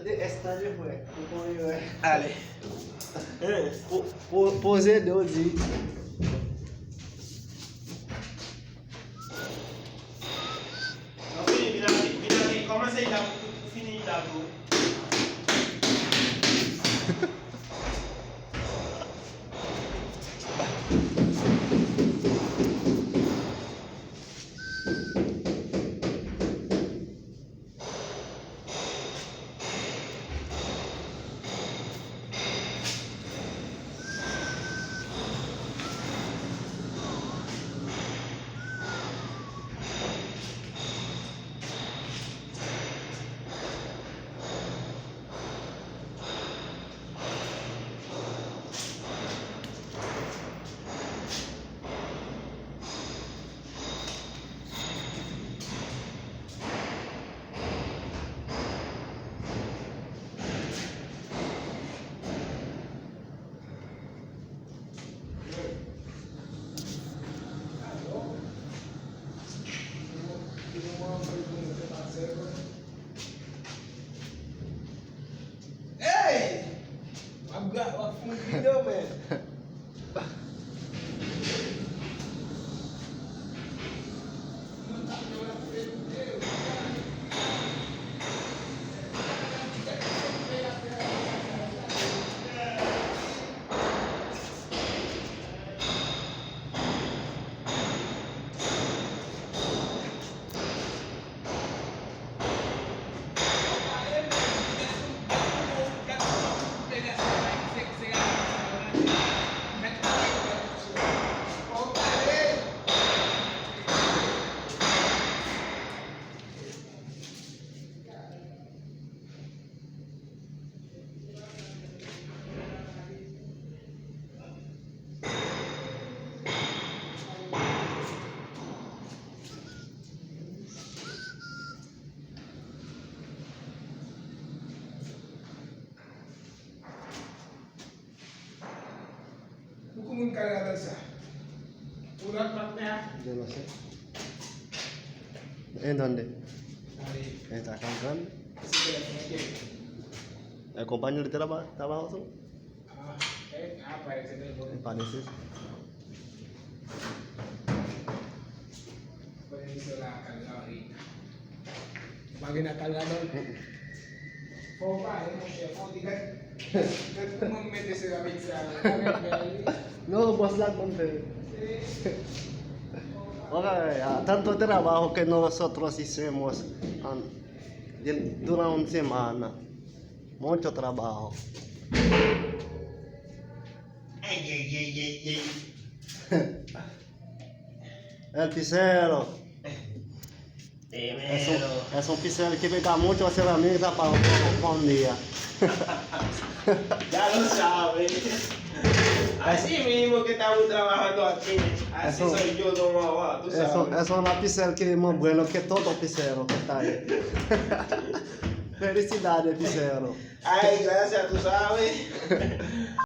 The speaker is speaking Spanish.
esta de fue. Allez. Poser de hoje. Non, vieni, come sei da finita tu? Hey! I've got a full video, man. Hukumun karagatan sa ulat maknya Yo no sé. ¿En dónde? dari Está acá en segala El compañero de trabajo son. apa yang saya telepon Parece. pensilakan lari bagi nakalgadon Popa, mo siya po tigat nagmumete sa gamit sa No, pues la conté. Okay, tanto trabajo que nosotros hicimos durante una semana. Mucho trabajo. El pincel es un pincel que pega mucho herramientas para un día. Ya lo sabes. Así mismo que estamos trabajando aquí. Así Eso- soy yo, don Mamá, tú sabes. Es una pincel que es más bueno que todo pincel que está ahí. Felicidades, pincel. Ay, gracias, tú sabes.